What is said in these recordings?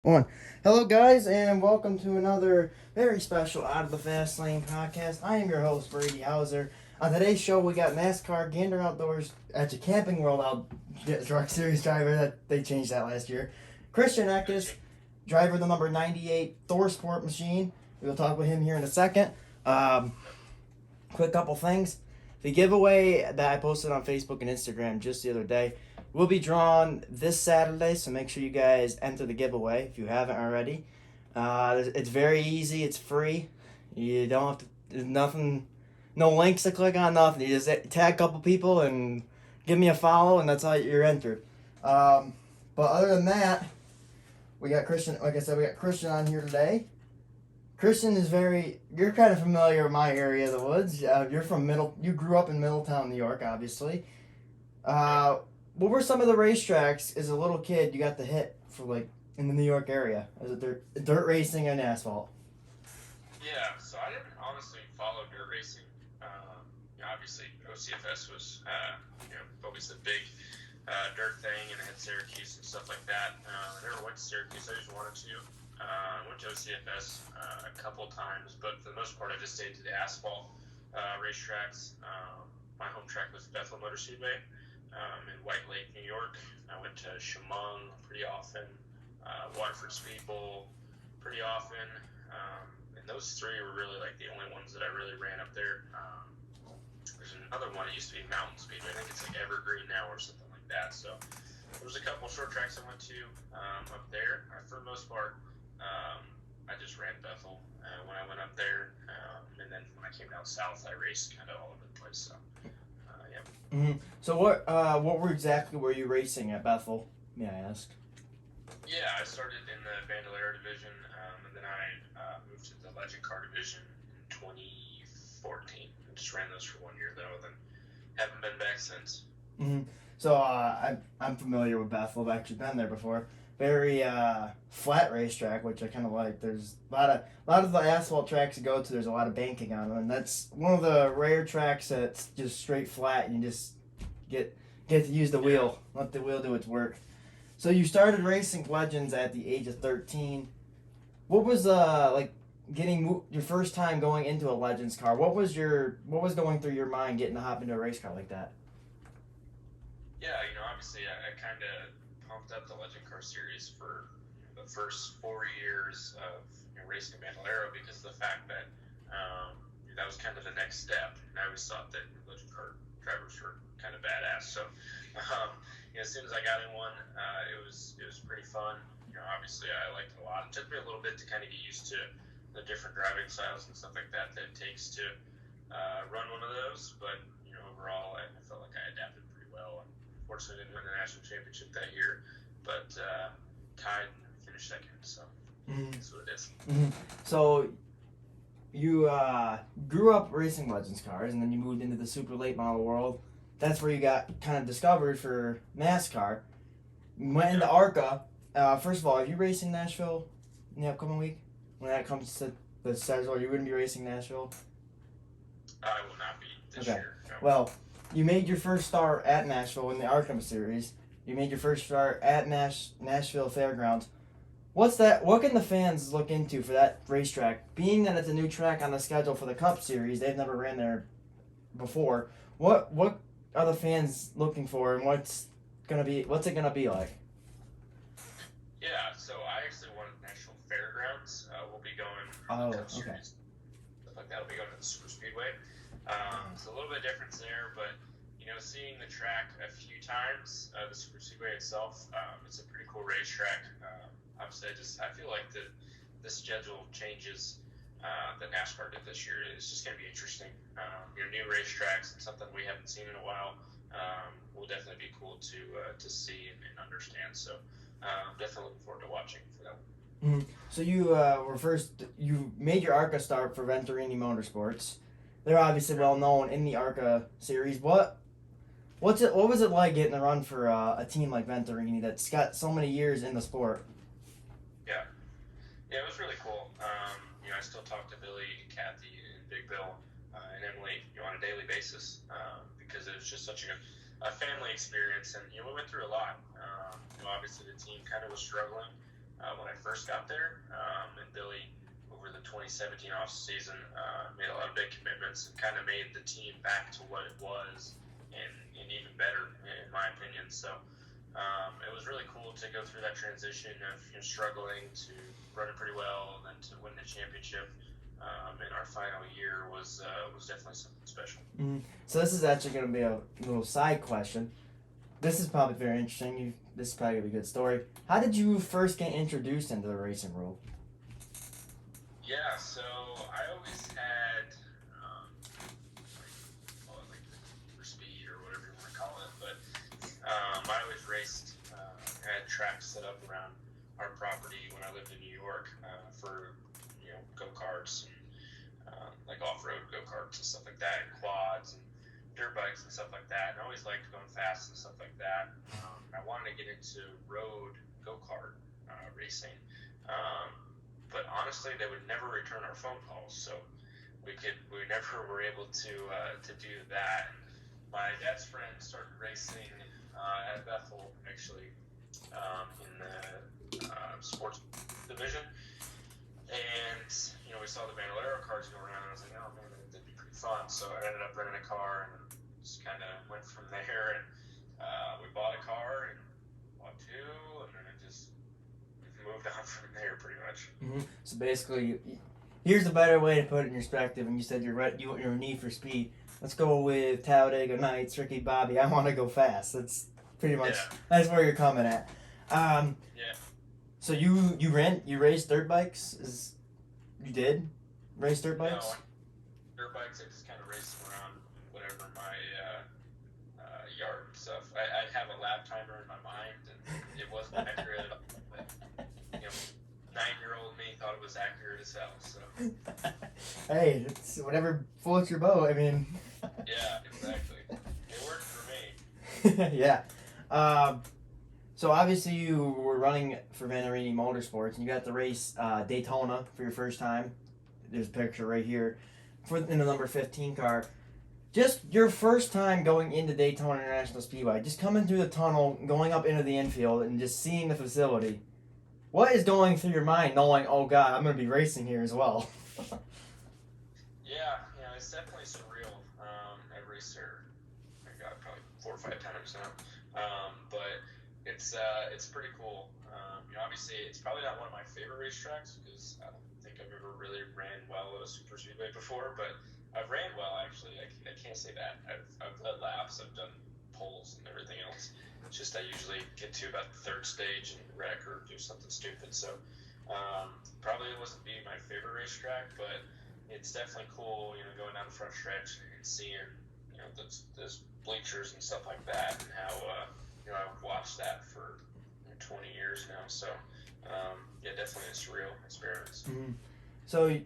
One. Hello, guys, and welcome to another very special Out of the Fast Lane podcast. I am your host, Brady Hauser. On today's show, we got NASCAR Gander Outdoors at the Camping World Truck Series driver that they changed that last year. Christian Eckes, driver of the number 98 Thor Sport machine. We'll talk with him here in a second. Quick couple things. The giveaway that I posted on Facebook and Instagram just the other day will be drawn this Saturday, so make sure you guys enter the giveaway if you haven't already. It's very easy. It's free. You don't have to. There's nothing. No links to click on. Nothing. You just tag a couple people and give me a follow, and that's how you're entered. But other than that, we got Christian. Like I said, we got Christian on here today. Christian is you're kind of familiar with my area of the woods. You're from you grew up in Middletown, New York, obviously. What were some of the racetracks as a little kid you got to hit for, like, in the New York area? Is it dirt racing and asphalt? Yeah, so I didn't honestly follow dirt racing. Obviously, OCFS was, always the big dirt thing, and it had Syracuse and stuff like that. I never went to Syracuse. I just wanted to. Went to OCFS a couple times, but for the most part, I just stayed to the asphalt racetracks. My home track was Bethel Motor Speedway in White Lake, New York. I went to Chemung pretty often, Waterford Speed Bowl pretty often. And those three were really like the only ones that I really ran up there. There's another one that used to be Mountain Speedway. I think it's like Evergreen now or something like that. So there was a couple short tracks I went to up there. For the most part, I just ran Bethel when I went up there. And then when I came down south, I raced kind of all over the place. So, yeah. Mm-hmm. So what were you racing at Bethel, may I ask? Yeah, I started in the Bandolero division, and then I moved to the Legend Car division in 2014. I just ran those for 1 year, though, and then haven't been back since. Mm-hmm. So I'm familiar with Bethel. I've actually been there before. Very flat racetrack, which I kind of like. There's a lot of the asphalt tracks you go to. There's a lot of banking on them, and that's one of the rare tracks that's just straight flat. And you just get to use the wheel, let the wheel do its work. So you started racing Legends at the age of 13. What was like getting your first time going into a Legends car? What was going through your mind getting to hop into a race car like that? Yeah, obviously I kind of pumped up the Legend Car Series for the first 4 years of racing a Bandolero because of the fact that that was kind of the next step. And I always thought that Legend Car drivers were kind of badass. So, as soon as I got in one, it was pretty fun. Obviously I liked it a lot. It took me a little bit to kind of get used to the different driving styles and stuff like that it takes to run one of those. But overall, I felt like I adapted pretty well. Unfortunately, I didn't win the national championship that year, but tied and finished second. So that's what it is. Mm-hmm. So you grew up racing Legends cars, and then you moved into the super late model world. That's where you got kind of discovered for NASCAR. You went into Arca. First of all, are you racing Nashville in the upcoming week? When that comes to the schedule, you wouldn't be racing Nashville? I will not be this year. No. Well, you made your first start at Nashville in the Arca Series. You made your first start at Nashville Fairgrounds. What can the fans look into for that racetrack? Being that it's a new track on the schedule for the Cup Series, they've never ran there before. What are the fans looking for, and what's it gonna be like? Yeah, so I actually won at National Fairgrounds. We'll be going Oh, Cup okay. Series, stuff like that. We'll be going to the Super Speedway. It's a little bit different there, but seeing the track a few times, the Super Speedway itself, it's a pretty cool racetrack. Obviously, I feel like the schedule changes that NASCAR did this year. It's just going to be interesting. New racetracks and something we haven't seen in a while will definitely be cool to see and understand. So definitely looking forward to watching for that one. Mm-hmm. So you made your ARCA start for Venturini Motorsports. They're obviously well known in the ARCA series. What was it like getting to run for a team like Venturini that's got so many years in the sport? Yeah, it was really cool. I still talk to Billy, Kathy, and Big Bill, and Emily, on a daily basis because it was just such a family experience, and we went through a lot. Obviously the team kind of was struggling when I first got there. And Billy, over the 2017 off season, made a lot of big commitments and kind of made the team back to what it was, and even better, in my opinion. So it was really cool to go through that transition of struggling to run it pretty well and then to win the championship. In our final year was definitely something special. So this is actually going to be a little side question. This is probably very interesting. This is probably going to be a good story. How did you first get introduced into the racing world? Yeah, so I always had, like for speed or whatever you want to call it, but I always raced, had tracks set up around our property when I lived in New York for go-karts and like off-road go-karts and stuff like that, and quads and dirt bikes and stuff like that. And I always liked going fast and stuff like that. I wanted to get into road go-kart racing. But honestly, they would never return our phone calls, so we never were able to do that. My dad's friend started racing at Bethel, actually, in the sports division, and we saw the Bandolero cars go around, and I was like, oh man, that'd be pretty fun. So I ended up renting a car and just kind of went from there, and we bought a car and bought two, and then it just moved on from there pretty much. So basically, here's a better way to put it in perspective. And you said you're a need for speed. Let's go with Talladega Nights, Ricky Bobby. I want to go fast. That's pretty much that's where you're coming at. Yeah. So you raced dirt bikes? You did race dirt bikes? No, dirt bikes. I just kind of raced them around whatever my yard and stuff. I'd have a lap timer in my mind, and it wasn't accurate at all. But 9-year-old me thought it was accurate as hell. So. Hey, it's whatever floats your boat. I mean. Yeah, exactly. It worked for me. Yeah. So obviously you were running for Vanarini Motorsports, and you got to race Daytona for your first time. There's a picture right here in the number 15 car. Just your first time going into Daytona International Speedway, just coming through the tunnel, going up into the infield, and just seeing the facility. What is going through your mind knowing, oh God, I'm going to be racing here as well? Yeah, it's definitely surreal. I've raced there, probably 4 or 5 times now. But it's pretty cool. Obviously, it's probably not one of my favorite racetracks because I don't think I've ever really ran well at a super speedway before. But I've ran well, actually. I can't say that. I've led laps. I've done poles and everything else. It's just I usually get to about the third stage and wreck or do something stupid. So probably wasn't be my favorite racetrack, but it's definitely cool, going down the front stretch and seeing, those bleachers and stuff like that, and how, I've watched that for 20 years now. So, yeah, definitely a surreal experience. So,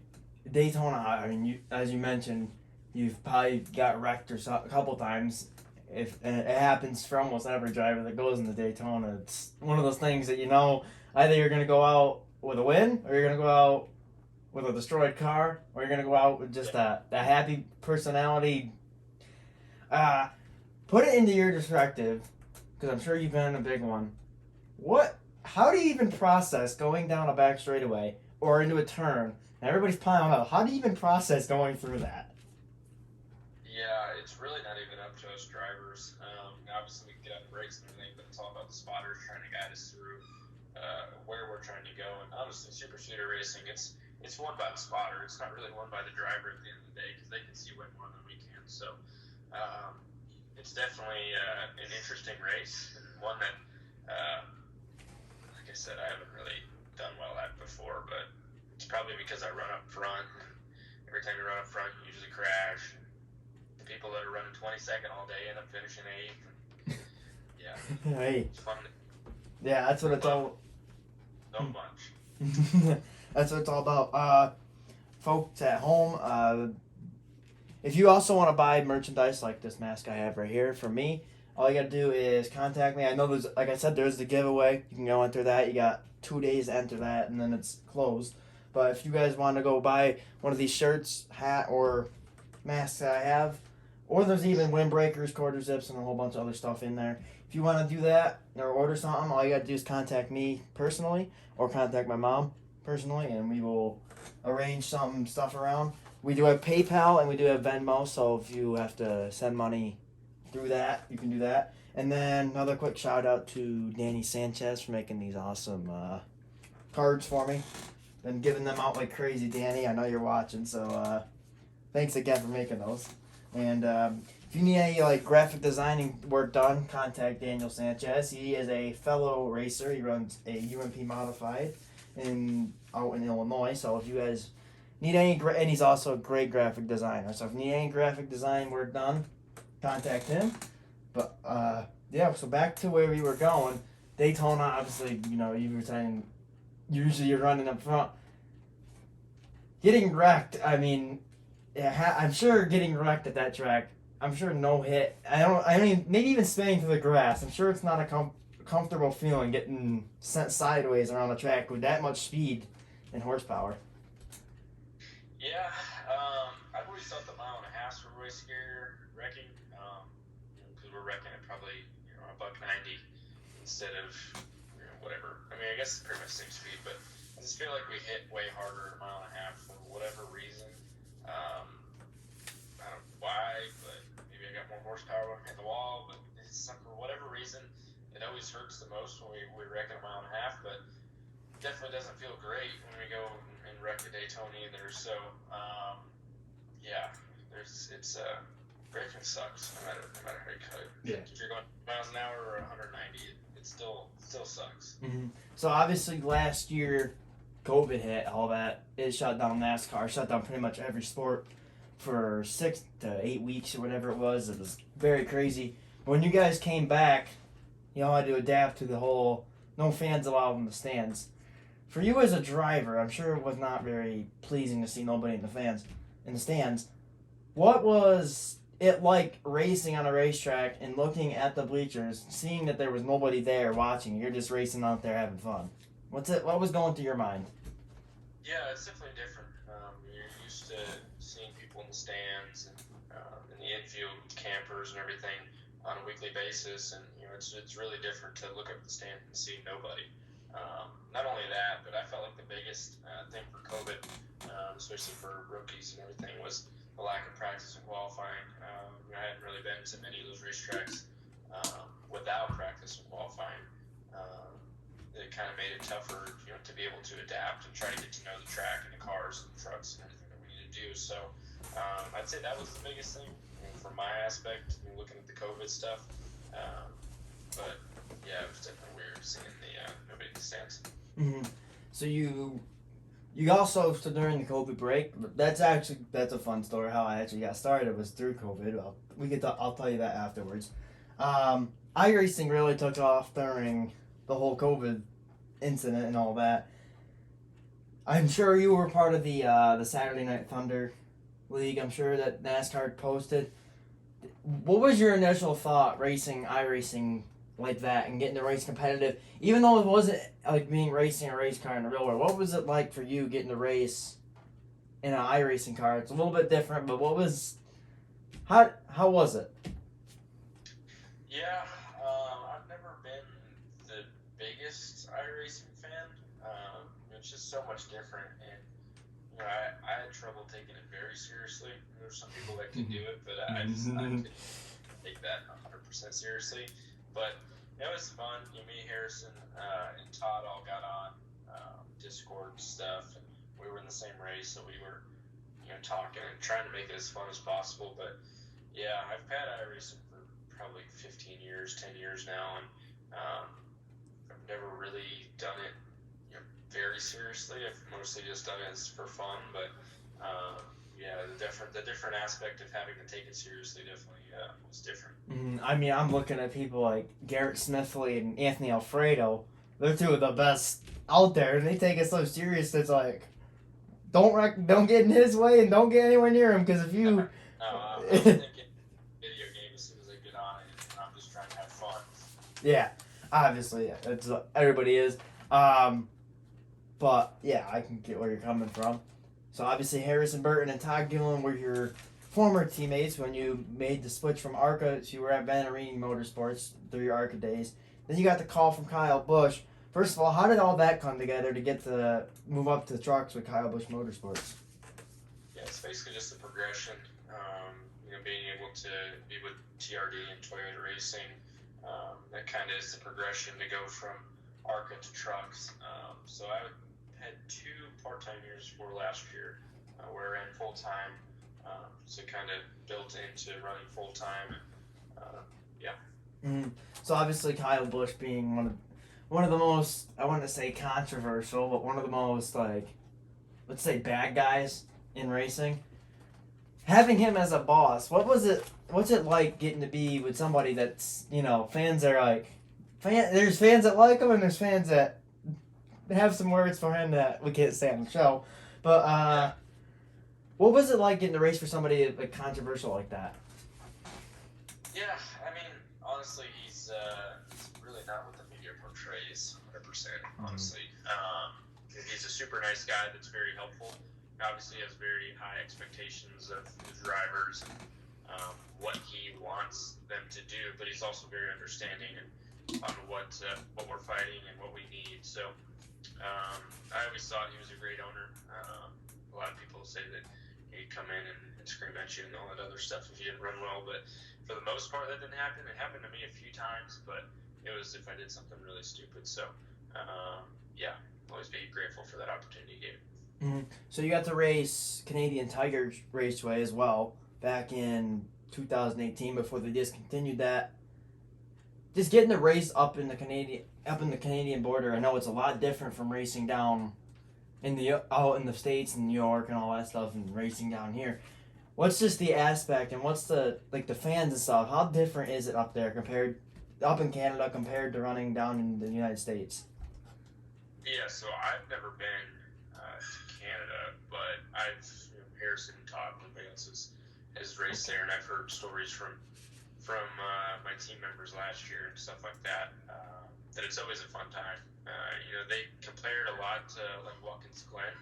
Daytona, I mean, as you mentioned, you've probably got wrecked a couple times. And it happens for almost every driver that goes into Daytona. It's one of those things that either you're going to go out with a win, or you're going to go out with a destroyed car, or you're going to go out with just a happy personality. Put it into your perspective, because I'm sure you've been in a big one. How do you even process going down a back straightaway or into a turn and everybody's piling up? How do you even process going through that? Yeah, it's really not even up to us drivers. Obviously, we can get out the brakes and everything, but it's all about the spotters trying to guide us through where we're trying to go. And honestly, super shooter racing, it's won by the spotter. It's not really won by the driver at the end of the day because they can see way more than we can. So it's definitely an interesting race, and one that, like I said, I haven't really done well at before, but it's probably because I run up front. Every time you run up front, you usually crash. The people that are running 22nd all day end up finishing 8th. Yeah. Hey. It's fun. Yeah, that's what it's all. So much. That's what it's all about. Folks at home, if you also want to buy merchandise like this mask I have right here from me, all you got to do is contact me. I know like I said, there's the giveaway. You can go enter that. You got 2 days to enter that, and then it's closed. But if you guys want to go buy one of these shirts, hat, or masks that I have, Or there's even windbreakers, quarter zips, and a whole bunch of other stuff in there. If you want to do that or order something, all you got to do is contact me personally or contact my mom personally, and we will arrange some stuff around. We do have PayPal and we do have Venmo, so if you have to send money through that, you can do that. And then another quick shout out to Danny Sanchez for making these awesome cards for me. Been giving them out like crazy, Danny. I know you're watching, so thanks again for making those. And if you need any like graphic designing work done, contact Daniel Sanchez. He is a fellow racer. He runs a UMP modified out in Illinois. So if you guys need any, and he's also a great graphic designer. So if you need any graphic design work done, contact him. But yeah, so back to where we were going. Daytona, obviously, you know, you were saying usually you're running up front. Getting wrecked, I mean, yeah, I'm sure getting wrecked at that track. I'm sure no hit. I mean, maybe even spinning through the grass. I'm sure it's not a comfortable feeling getting sent sideways around the track with that much speed and horsepower. Yeah, I've always thought the mile and a half were way scarier wrecking, because we're wrecking at probably a $190 instead of whatever. I mean, I guess it's pretty much 6 feet, but I just feel like we hit way harder at a mile and a half for whatever reason. I don't know why, but maybe I got more horsepower at the wall, but it's for whatever reason, it always hurts the most when we wreck at a mile and a half, but definitely doesn't feel great when we go and wreck at Daytona either. So, yeah, braking sucks no matter how you cut it. Yeah. If you're going miles an hour or 190, it still sucks. Mm-hmm. So obviously last year, COVID hit, all that. It shut down NASCAR, shut down pretty much every sport for 6 to 8 weeks or whatever it was. It was very crazy. When you guys came back, you all had to adapt to the whole no fans allowed in the stands. For you as a driver, I'm sure it was not very pleasing to see nobody in the stands. What was it like racing on a racetrack and looking at the bleachers, seeing that there was nobody there watching? You're just racing out there having fun. What was going through your mind? Yeah, it's definitely different. You're used to seeing people in the stands and in the infield, campers and everything on a weekly basis, and it's really different to look up the stand and see nobody. Not only that, but I felt like the biggest thing for COVID, especially for rookies and everything, was the lack of practice and qualifying. I hadn't really been to many of those racetracks without practice and qualifying. It kind of made it tougher, to be able to adapt and try to get to know the track and the cars and the trucks and everything that we need to do. So I'd say that was the biggest thing from my aspect, looking at the COVID stuff. But yeah, it was definitely weird seeing nobody in the stands. Mm-hmm. So you also, so during the COVID break, that's a fun story. How I actually got started was through COVID. I'll tell you that afterwards. iRacing really took off during the whole COVID incident and all that. I'm sure you were part of the Saturday Night Thunder League. I'm sure that NASCAR posted. What was your initial thought racing iRacing like that and getting to race competitive, even though it wasn't like being racing a race car in the real world? What was it like for you getting to race in an iRacing car? It's a little bit different, but how was it? Yeah, I've never been the biggest iRacing fan. It's just so much different, and I had trouble taking it very seriously. There's some people that can do it, but I couldn't take that 100% seriously. But it was fun. Me, Harrison, and Todd all got on Discord stuff, and we were in the same race, so we were talking and trying to make it as fun as possible. But yeah, I've had iRacing for probably 15 years, 10 years now, and I've never really done it very seriously. I've mostly just done it for fun, but yeah, the different aspect of having to take it seriously definitely was different. I mean, I'm looking at people like Garrett Smithley and Anthony Alfredo. They're two of the best out there, and they take it so serious. It's like, don't get in his way and don't get anywhere near him, because if you. I'm thinking video game as soon as I get on it, and I'm just trying to have fun. Yeah, obviously, yeah, everybody is. But yeah, I can get where you're coming from. So obviously, Harrison Burton and Todd Gillen were your former teammates when you made the switch from Arca. So you were at Vanarine Motorsports through your Arca days. Then you got the call from Kyle Busch. First of all, how did all that come together to get to move up to the trucks with Kyle Busch Motorsports? Yeah, it's basically just a progression. Being able to be with TRD and Toyota Racing, that kind of is the progression to go from Arca to trucks. So I had 2 part-time years for last year where I ran full-time, so kind of built into running full-time. Yeah. Mm-hmm. So obviously Kyle Busch being one of the most, I wouldn't say controversial, but one of the most, like, let's say bad guys in racing. Having him as a boss, what's it like getting to be with somebody that's, fans are like, there's fans that like him and there's fans that have some words for him that we can't say on the show. But what was it like getting to race for somebody like controversial like that? Yeah, I mean, honestly, he's really not what the media portrays 100%, honestly. He's a super nice guy that's very helpful. Obviously has very high expectations of his drivers and what he wants them to do, but he's also very understanding on what we're fighting and what we need. So I always thought he was a great owner. A lot of people say that he'd come in and scream at you and all that other stuff if you didn't run well, but for the most part that didn't happen. It happened to me a few times, but it was if I did something really stupid. So always be grateful for that opportunity he gave. Mm-hmm. So you got to race Canadian Tiger Raceway as well back in 2018 before they discontinued that. Just getting to race up in the Canadian border, I know it's a lot different from racing down out in the States and New York and all that stuff and racing down here. What's just the aspect and what's the fans and stuff? How different is it up there up in Canada compared to running down in the United States? Yeah, so I've never been to Canada, but Harrison Todd, everybody else has raced there, and I've heard stories from my team members last year and stuff like that. That it's always a fun time. They compare it a lot to like Watkins Glen,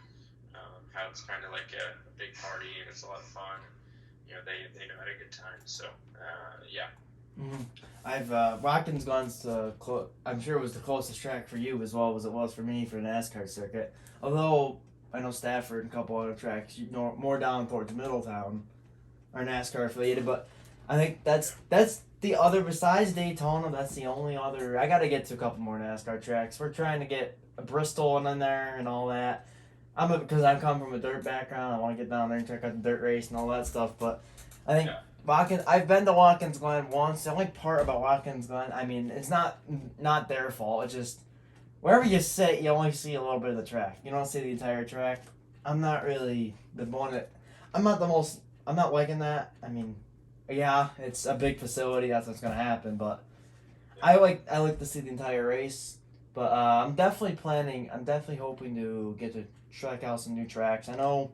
how it's kind of like a big party and it's a lot of fun. They know how to get a good time. So yeah. Mm-hmm. I've Watkins Glen's I'm sure it was the closest track for you as well as it was for me for the NASCAR circuit. Although I know Stafford and a couple other tracks, more down towards Middletown, are NASCAR affiliated. But I think that's the other besides Daytona. That's the only other. I got to get to a couple more NASCAR tracks. We're trying to get a Bristol in there and all that. Because I come from a dirt background. I want to get down there and check out the dirt race and all that stuff. But I think. Yeah. I've been to Watkins Glen once. The only part about Watkins Glen, I mean, it's not their fault. It's just wherever you sit, you only see a little bit of the track. You don't see the entire track. I'm not really the one that. I'm not liking that. I mean, yeah, it's a big facility. That's what's gonna happen. But I like to see the entire race. But I'm definitely hoping to get to check out some new tracks. I know,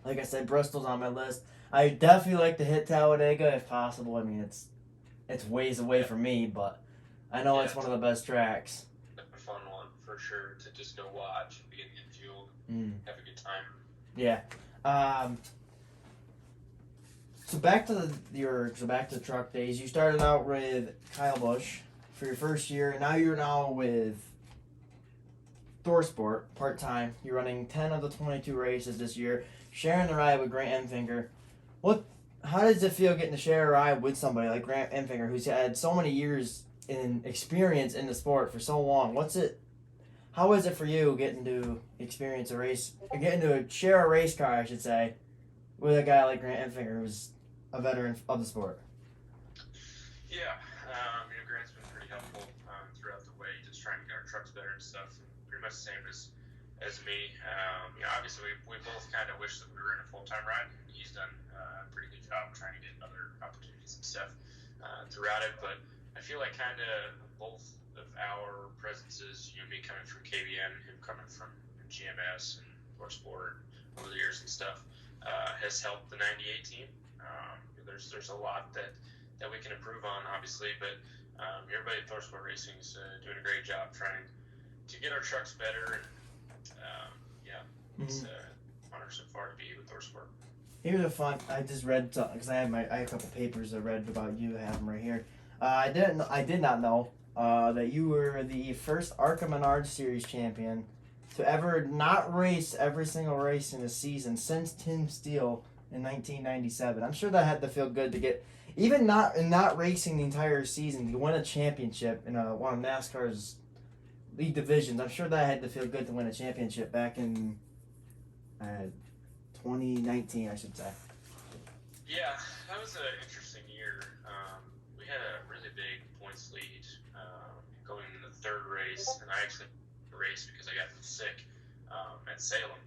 like I said, Bristol's on my list. I definitely like to hit Talladega if possible. I mean, it's ways away from me, but I know it's one of the best tracks. A fun one for sure to just go watch and get fueled, have a good time. Yeah. So back to the truck days. You started out with Kyle Busch for your first year, and now you're with ThorSport part time. You're running 10 of the 22 races this year, sharing the ride with Grant Enfinger. How does it feel getting to share a ride with somebody like Grant Enfinger, who's had so many years in experience in the sport for so long? How is it for you getting to experience a race, getting to share a race car, I should say, with a guy like Grant Enfinger, who's a veteran of the sport? Yeah, Grant's been pretty helpful throughout the way, just trying to get our trucks better and stuff. Pretty much the same as me. Obviously we both kind of wish that we were in a full-time ride. He's done a pretty good job trying to get other opportunities and stuff throughout it, but I feel like kind of both of our presences, me coming from KBM, him coming from GMS and ThorSport over the years and stuff, has helped the 98 team. There's a lot that we can improve on, obviously, but everybody at ThorSport Racing is doing a great job trying to get our trucks better, and it's an honor so far to be with ThorSport. Here's a fun. I just read something because I have a couple papers I read about you. I have them right here. I did not know that you were the first Arca Menard Series champion to ever not race every single race in a season since Tim Steele in 1997. I'm sure that had to feel good to get, even not racing the entire season, to win a championship in one of NASCAR's lead divisions. I'm sure that had to feel good to win a championship back in 2019, I should say. Yeah, that was an interesting year. We had a really big points lead going into the third race, and I actually raced because I got sick at Salem.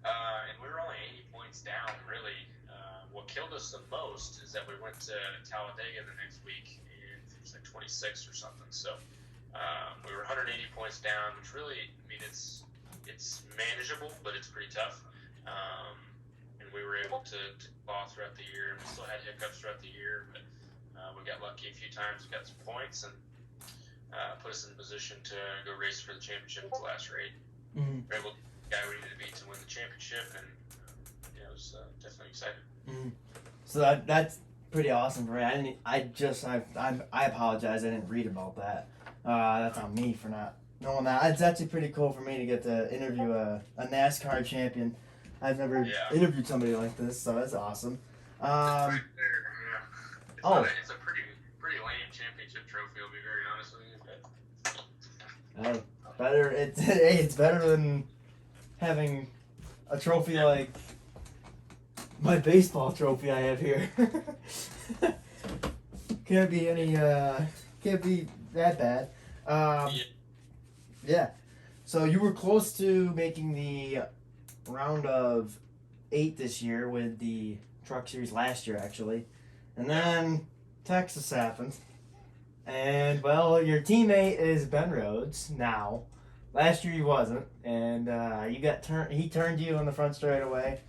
And we were only 80 points down, really. What killed us the most is that we went to Talladega the next week, and it was like 26 or something. So we were 180 points down, which really, I mean, it's manageable, but it's pretty tough. And we were able to claw throughout the year, and we still had hiccups throughout the year, but we got lucky a few times, got some points, and put us in a position to go race for the championship at the last race. Mm-hmm. We were able to get the guy we needed to beat to win the championship, and it was definitely exciting. Mm-hmm. So that's pretty awesome, Ray. I apologize. I didn't read about that. That's on me for not knowing that. It's actually pretty cool for me to get to interview a NASCAR champion. I've never interviewed somebody like this, so that's awesome. Right there, yeah. It's a pretty lame championship trophy. I'll be very honest with you. But Better. It's better than having a trophy like my baseball trophy I have here. Can't be that bad. Yeah. So you were close to making the round of 8 this year with the Truck Series last year, actually. And then Texas happened. And, well, your teammate is Ben Rhodes now. Last year he wasn't. And he turned you on the front straightaway.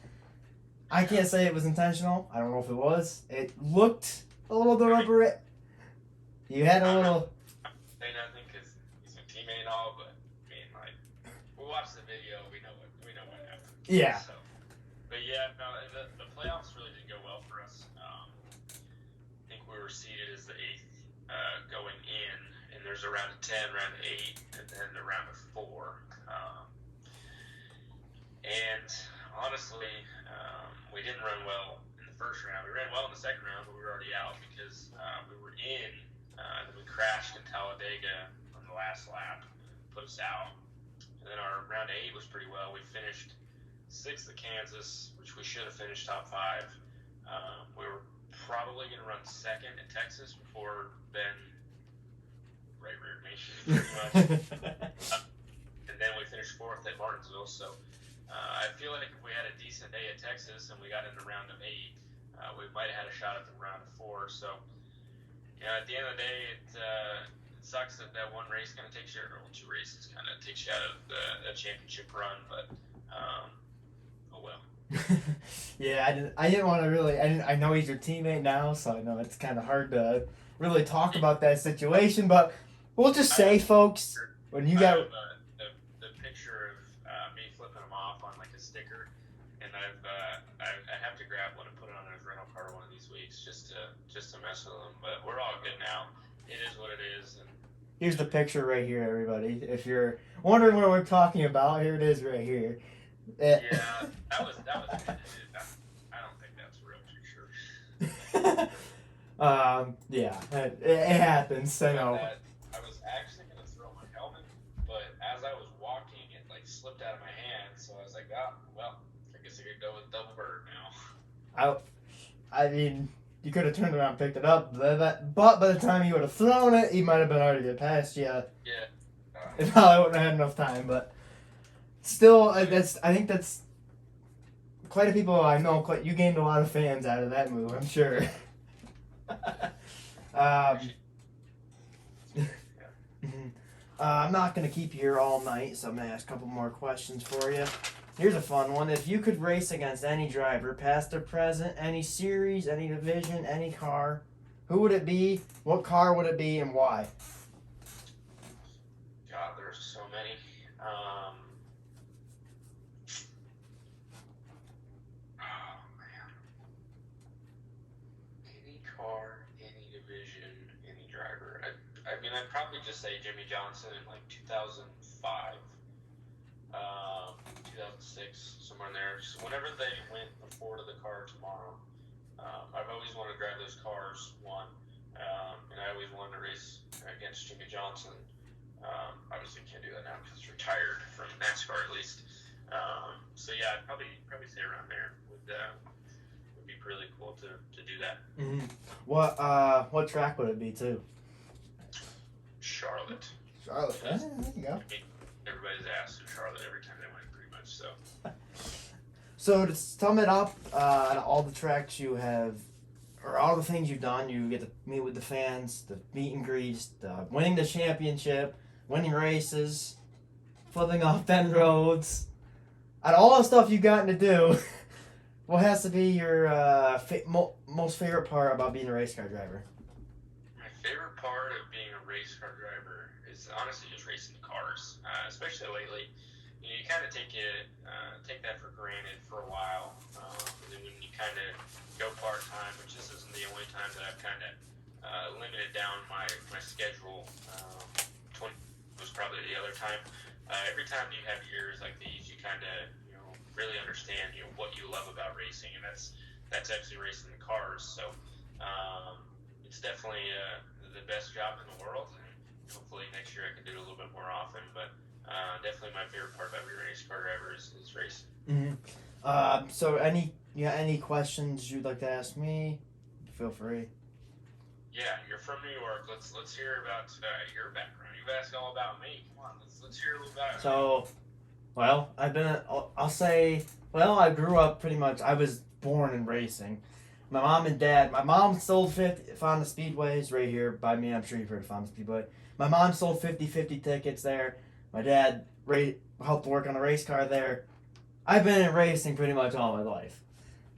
I can't say it was intentional. I don't know if it was. It looked a little deliberate. You had a little... Say nothing because he's my teammate and all, but I mean, like, we watched the video, we know what happened. Yeah. So, but yeah, no, the playoffs really didn't go well for us. I think we were seeded as the 8th going in, and there's a round of 10, round of 8, and then the round of 4. And honestly, we didn't run well in the first round. We ran well in the second round, but we were already out because we were in, and then we crashed in Talladega on the last lap, put us out. And then our round of 8 was pretty well. We finished 6th at Kansas, which we should have finished top 5. We were probably going to run 2nd at Texas before Ben reared me, pretty much. And then we finished 4th at Martinsville. So I feel like if we had a decent day at Texas and we got in the round of 8, we might have had a shot at the round of 4. So, at the end of the day, it sucks that one race kind of takes you, or 2 races kind of takes you out of the championship run, but oh well. Yeah, I didn't want to really. I know he's your teammate now, so I know it's kind of hard to really talk about that situation. But we'll just say, folks, when you got the picture of me flipping him off on like a sticker, and I have to grab one and put it on his rental car one of these weeks just to mess with him. But we're all good now. It is what it is. And here's the picture right here, everybody. If you're wondering what we're talking about, here it is right here. Yeah, that was I don't think that's a real picture. Yeah, it happens. I know. I was actually gonna throw my helmet, but as I was walking, it like slipped out of my hand. So I was like, oh, well, I guess I could go with double bird now. I mean, you could have turned around and picked it up, but by the time you would have thrown it, he might have been already past you. Yeah. It probably wouldn't have had enough time, but still, I think that's quite a people I know. You gained a lot of fans out of that move, I'm sure. I'm not going to keep you here all night, so I'm going to ask a couple more questions for you. Here's a fun one. If you could race against any driver, past or present, any series, any division, any car, who would it be, what car would it be, and why? God, there's so many. Oh, man. just say Jimmy Johnson in like 2005, 2006, somewhere in there. Just whenever they went before to the car tomorrow, I've always wanted to drive those cars, one, and I always wanted to race against Jimmy Johnson. Obviously can't do that now because he's retired from NASCAR at least. So yeah, I'd probably stay around there. Would be really cool to do that. Mm-hmm. What track would it be too? Charlotte. Charlotte. There you go. I mean, everybody's asked in Charlotte every time they win, pretty much. So to sum it up, on all the tracks you have, or all the things you've done, you get to meet with the fans, the meet and greets, the winning the championship, winning races, flipping off bend roads, out of all the stuff you've gotten to do. What has to be your most favorite part about being a race car driver? My favorite part of being a race car driver is honestly just racing the cars, especially lately. You kind of take that for granted for a while, and then when you kind of go part-time, which this isn't the only time that I've kind of limited down my schedule, 20 was probably the other time. Every time you have years like these, you kind of really understand what you love about racing, and that's actually racing the cars. So it's definitely the best job in the world, and hopefully next year I can do it a little bit more often. But definitely my favorite part about being a race car driver is racing. Mm-hmm. So any questions you'd like to ask me? Feel free. Yeah, you're from New York. Let's hear about your background. You've asked all about me. Come on, let's hear a little about it. So. Well, I grew up pretty much, I was born in racing. My mom sold Fonda Speedways right here by me. I'm sure you've heard of Fonda Speedway. My mom sold 50/50 tickets there. My dad helped work on a race car there. I've been in racing pretty much all my life.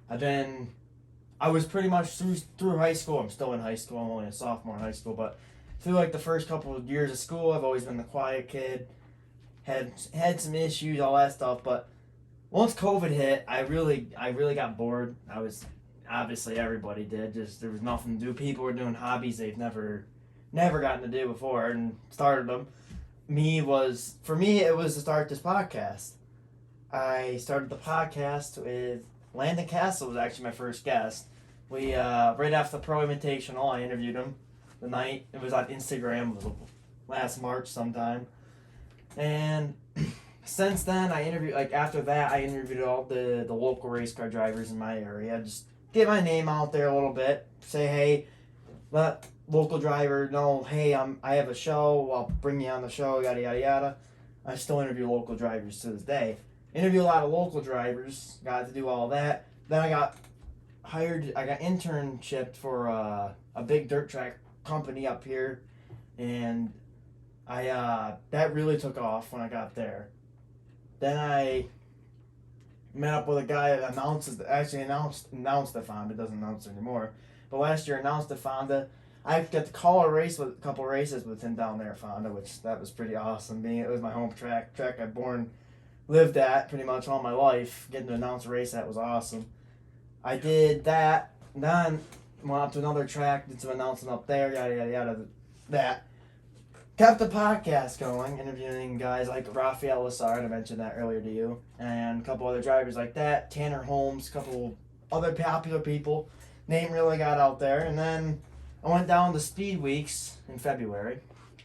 I was pretty much through high school. I'm still in high school. I'm only a sophomore in high school, but through like the first couple of years of school, I've always been the quiet kid. Had some issues, all that stuff, but once COVID hit, I really got bored. I was, obviously everybody did, just there was nothing to do. People were doing hobbies they've never gotten to do before and started them. For me it was to start this podcast. I started the podcast with Landon Castle was actually my first guest. We right after the Pro Invitational, I interviewed him the night. It was on Instagram. It was last March sometime. And since then, I interviewed all the local race car drivers in my area. Just get my name out there a little bit. Say, hey, let local driver know, hey, I have a show. I'll bring you on the show, yada, yada, yada. I still interview local drivers to this day. Interview a lot of local drivers. Got to do all that. Then I got internship for a big dirt track company up here. And that really took off when I got there. Then I met up with a guy that announced the Fonda. Doesn't announce anymore. But last year announced the Fonda. I got to call a couple races with him down there at Fonda, which that was pretty awesome. It was my home track I lived at pretty much all my life. Getting to announce a race, that was awesome. I did that. Then went up to another track, did some announcing up there, yada yada yada. That. Kept the podcast going, interviewing guys like Rafael Lassard, I mentioned that earlier to you, and a couple other drivers like that, Tanner Holmes, a couple other popular people. Name really got out there, and then I went down to Speed Weeks in February,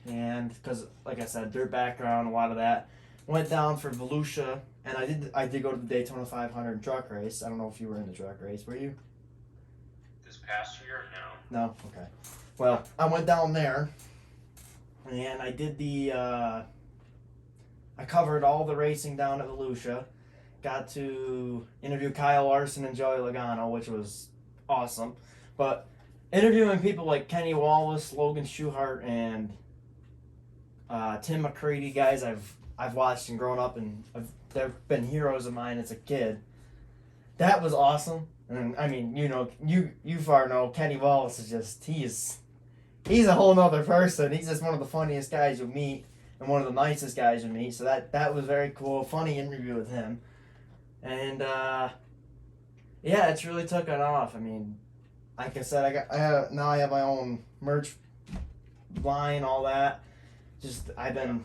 and because, like I said, dirt background, a lot of that. Went down for Volusia, and I did go to the Daytona 500 truck race. I don't know if you were in the truck race, were you? This past year, no. No? Okay. Well, I went down there. And I did I covered all the racing down at Volusia. Got to interview Kyle Larson and Joey Logano, which was awesome. But interviewing people like Kenny Wallace, Logan Schuchart, and Tim McCready, guys I've watched and grown up, and they've been heroes of mine as a kid. That was awesome. And I mean, you far know Kenny Wallace is just he's a whole nother person. He's just one of the funniest guys you'll meet and one of the nicest guys you'll meet. So that was very cool. Funny interview with him. And it's really taken off. I mean, like I said, now I have my own merch line, all that. just I've been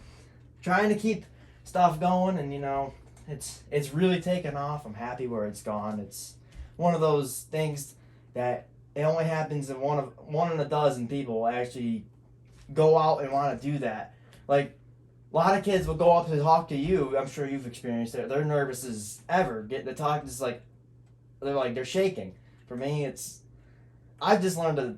trying to keep stuff going, and you know, it's really taken off. I'm happy where it's gone. It's one of those things that it only happens in one in a dozen people will actually go out and want to do that. Like a lot of kids will go up to talk to you. I'm sure you've experienced it. They're nervous as ever. Get to talk, just like they're shaking. For me, I've just learned to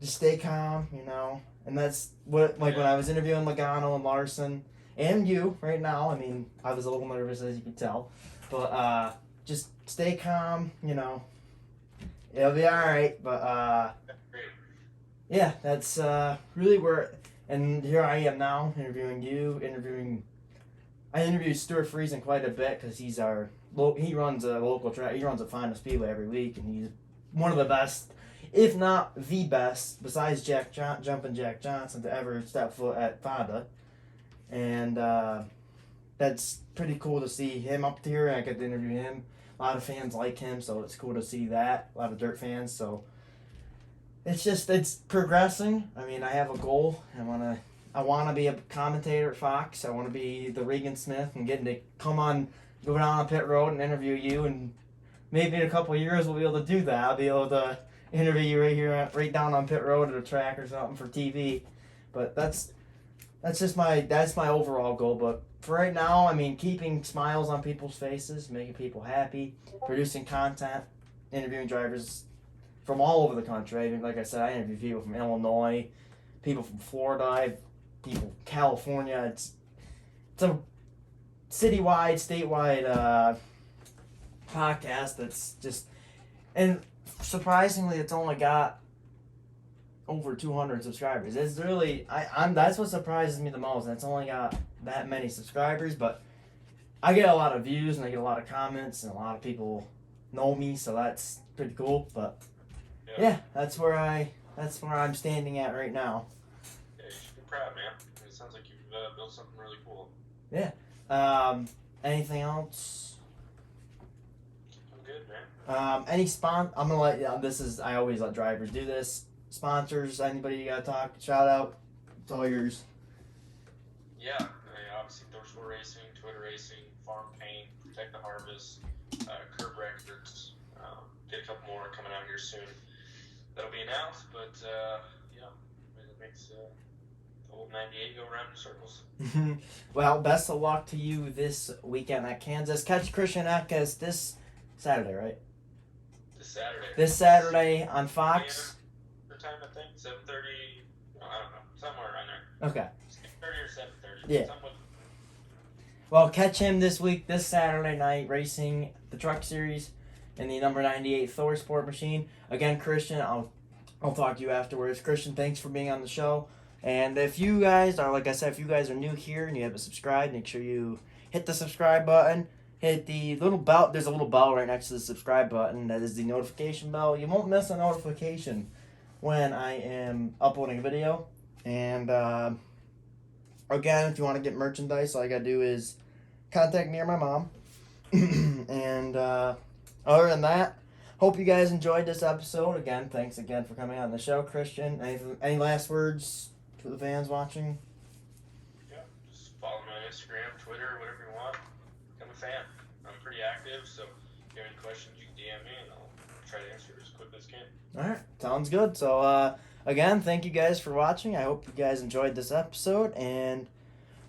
just stay calm, you know. And that's what, like when I was interviewing Logano and Larson and you right now. I mean, I was a little nervous, as you can tell, but just stay calm, you know. It'll be all right. But yeah, that's really where. And here I am now interviewing you. I interviewed Stuart Friesen quite a bit because he runs a local track. He runs a Fonda Speedway every week, and he's one of the best, if not the best, besides Jumpin' Jack Johnson to ever step foot at Fonda. And that's pretty cool to see him up here. I get to interview him. A lot of fans like him, so it's cool to see that. A lot of dirt fans, so it's progressing. I mean, I have a goal. I wanna be a commentator at Fox. I wanna be the Regan Smith and getting to go down on pit road and interview you, and maybe in a couple of years we'll be able to do that. I'll be able to interview you right here, right down on pit road at a track or something for TV. But that's my overall goal. But for right now, I mean, keeping smiles on people's faces, making people happy, producing content, interviewing drivers from all over the country. I mean, like I said, I interview people from Illinois, people from Florida, people from California. It's a citywide, statewide podcast that's just, and surprisingly, it's only got over 200 subscribers. It's really, that's what surprises me the most. It's only got that many subscribers, but I get a lot of views and I get a lot of comments and a lot of people know me, so that's pretty cool. But yeah, that's where I'm standing at right now. Yeah, you should be proud, man. It sounds like you've built something really cool. Yeah. Anything else? I'm good, man. I'm gonna let I always let drivers do this. Sponsors, anybody you gotta talk, shout out. It's all yours. Yeah, obviously Dorsal Racing, Twitter Racing, Farm Paint, Protect the Harvest, Curb Records. Get a couple more coming out here soon. That'll be announced, but yeah, it makes the old 98 go around in circles. Well, best of luck to you this weekend at Kansas. Catch Christian Eckes this Saturday, right? This Saturday on Fox. The time, I think 7:30. I don't know, somewhere around there. Okay. 6:30 or 7:30. Yeah. Well, catch him this Saturday night, racing the Truck Series in the number 98 Thor Sport machine. Again, Christian, I'll talk to you afterwards. Christian, thanks for being on the show. And if you guys are, like I said, if you guys are new here and you haven't subscribed, make sure you hit the subscribe button. Hit the little bell. There's a little bell right next to the subscribe button. That is the notification bell. You won't miss a notification when I am uploading a video. And again, if you want to get merchandise, all you gotta do is contact me or my mom. And other than that, hope you guys enjoyed this episode. Again, thanks again for coming on the show, Christian. Any last words to the fans watching? Yeah, just follow me on Instagram, Twitter, whatever you want. Become a fan. I'm pretty active, so if you have any questions, you can DM me, and I'll try to answer as quick as I can. All right, sounds good. So again, thank you guys for watching. I hope you guys enjoyed this episode, and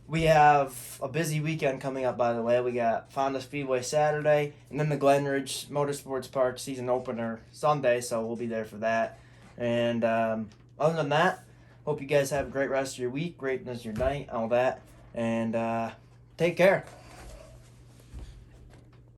we have a busy weekend coming up, by the way. We got Fonda Speedway Saturday, and then the Glenridge Motorsports Park season opener Sunday, so we'll be there for that. And other than that, hope you guys have a great rest of your week, great rest of your night, all that. And take care.